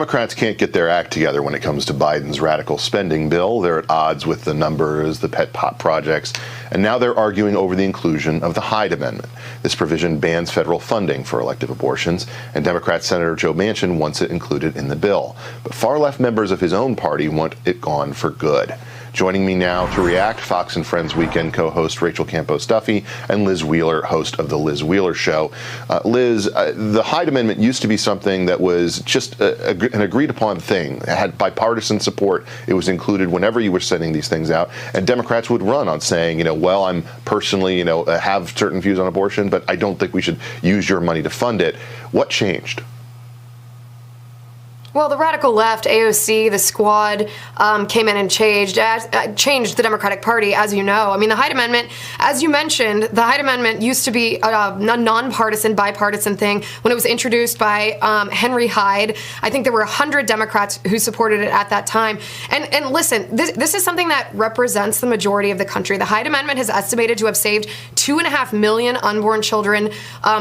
Democrats can't get their act together when it comes to Biden's radical spending bill. They're at odds with the numbers, the pet pot projects, and now they're arguing over the inclusion of the Hyde Amendment. This provision bans federal funding for elective abortions, and Democrat Senator Joe Manchin wants it included in the bill. But far-left members of his own party want it gone for good. Joining me now to react, Fox and Friends Weekend co-host Rachel Campos-Duffy and Liz Wheeler, host of The Liz Wheeler Show. Liz, the Hyde Amendment used to be something that was just an agreed-upon thing. It had bipartisan support. It was included whenever you were sending these things out. And Democrats would run on saying, well, I'm personally, have certain views on abortion, but I don't think we should use your money to fund it. What changed? Well, the radical left, AOC, the Squad, came in and changed the Democratic Party, as you know. I mean, the Hyde Amendment, as you mentioned, the Hyde Amendment used to be a nonpartisan, bipartisan thing when it was introduced by Henry Hyde. I think there were 100 Democrats who supported it at that time. And listen, this is something that represents the majority of the country. The Hyde Amendment has estimated to have saved 2.5 million unborn children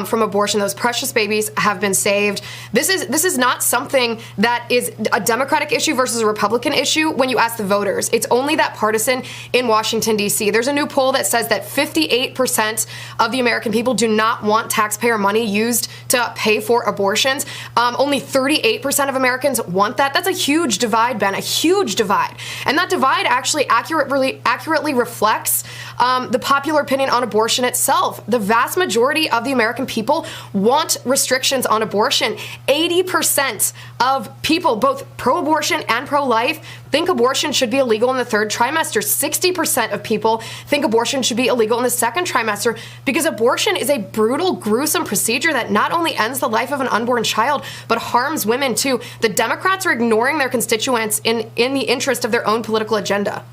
from abortion. Those precious babies have been saved. This is not something that is a Democratic issue versus a Republican issue when you ask the voters. It's only that partisan in Washington, D.C. There's a new poll that says that 58% of the American people do not want taxpayer money used to pay for abortions. Only 38% of Americans want that. That's a huge divide, Ben, a huge divide. And that divide actually accurately reflects the popular opinion on abortion itself. The vast majority of the American people want restrictions on abortion. 80% of people, both pro-abortion and pro-life, think abortion should be illegal in the third trimester. 60% of people think abortion should be illegal in the second trimester because abortion is a brutal, gruesome procedure that not only ends the life of an unborn child, but harms women too. The Democrats are ignoring their constituents in the interest of their own political agenda.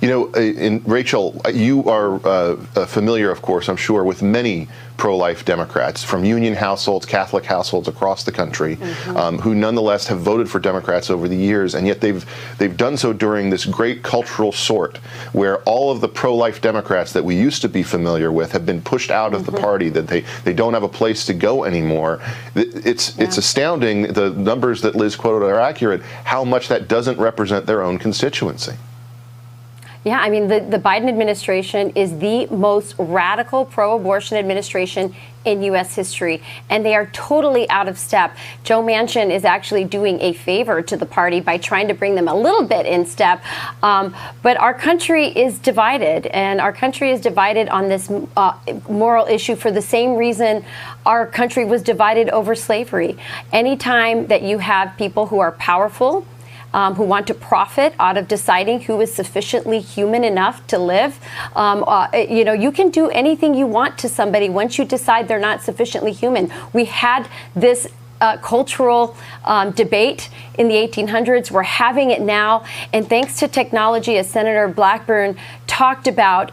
Rachel, you are familiar, of course, I'm sure, with many pro-life Democrats from union households, Catholic households across the country, who nonetheless have voted for Democrats over the years, and yet they've done so during this great cultural sort where all of the pro-life Democrats that we used to be familiar with have been pushed out of the party, that they don't have a place to go anymore. It's astounding, the numbers that Liz quoted are accurate, how much that doesn't represent their own constituency. Yeah, I mean, the Biden administration is the most radical pro-abortion administration in U.S. history, and they are totally out of step. Joe Manchin is actually doing a favor to the party by trying to bring them a little bit in step. But our country is divided, and our country is divided on this moral issue for the same reason our country was divided over slavery. Anytime that you have people who are powerful, who want to profit out of deciding who is sufficiently human enough to live. You can do anything you want to somebody once you decide they're not sufficiently human. We had this cultural debate in the 1800s. We're having it now. And thanks to technology, as Senator Blackburn talked about,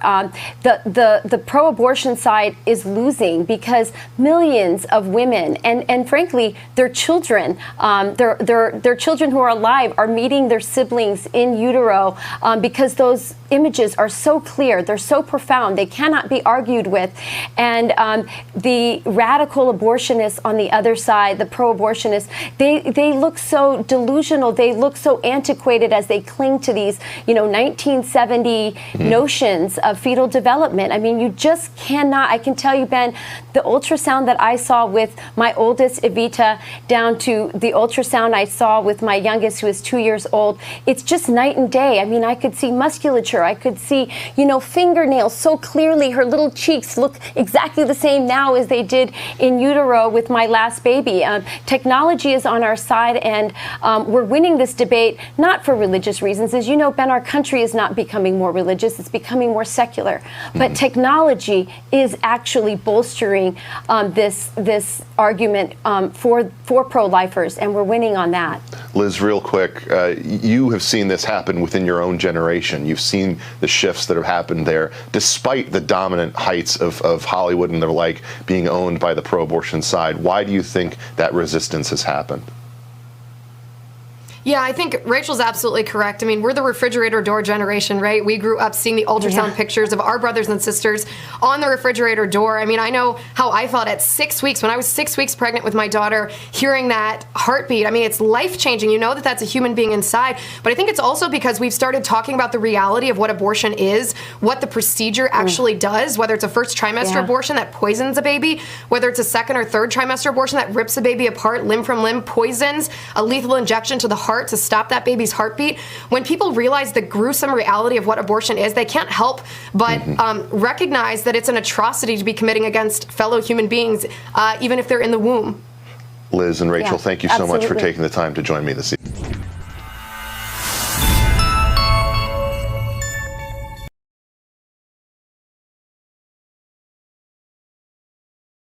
the pro-abortion side is losing because millions of women and frankly, their children, their children who are alive are meeting their siblings in utero because those images are so clear. They're so profound. They cannot be argued with. And the radical abortionists on the other side, the pro-abortionists, they look so delusional. They look so antiquated as they cling to these, 1970 notions of fetal development. I mean, you just cannot. I can tell you, Ben, the ultrasound that I saw with my oldest, Evita, down to the ultrasound I saw with my youngest, who is 2 years old, it's just night and day. I mean, I could see musculature. I could see, fingernails so clearly. Her little cheeks look exactly the same now as they did in utero with my last baby. Technology is on our side, and we're winning this debate, not for religious reasons. As you know, Ben, our country is not becoming more religious. It's becoming more secular. But technology is actually bolstering this argument for pro-lifers, and we're winning on that. Liz, real quick, you have seen this happen within your own generation. You've seen the shifts that have happened there, despite the dominant heights of Hollywood and the like being owned by the pro-abortion side. Why do you think that resistance has happened? Yeah, I think Rachel's absolutely correct. I mean, we're the refrigerator door generation, right? We grew up seeing the ultrasound pictures of our brothers and sisters on the refrigerator door. I mean, I know how I felt at 6 weeks, when I was 6 weeks pregnant with my daughter, hearing that heartbeat. I mean, it's life-changing. You know that that's a human being inside. But I think it's also because we've started talking about the reality of what abortion is, what the procedure actually does, whether it's a first trimester abortion that poisons a baby, whether it's a second or third trimester abortion that rips a baby apart limb from limb, poisons, a lethal injection to the heart to stop that baby's heartbeat. When people realize the gruesome reality of what abortion is, they can't help but recognize that it's an atrocity to be committing against fellow human beings, even if they're in the womb. Liz and Rachel, thank you so much for taking the time to join me this evening.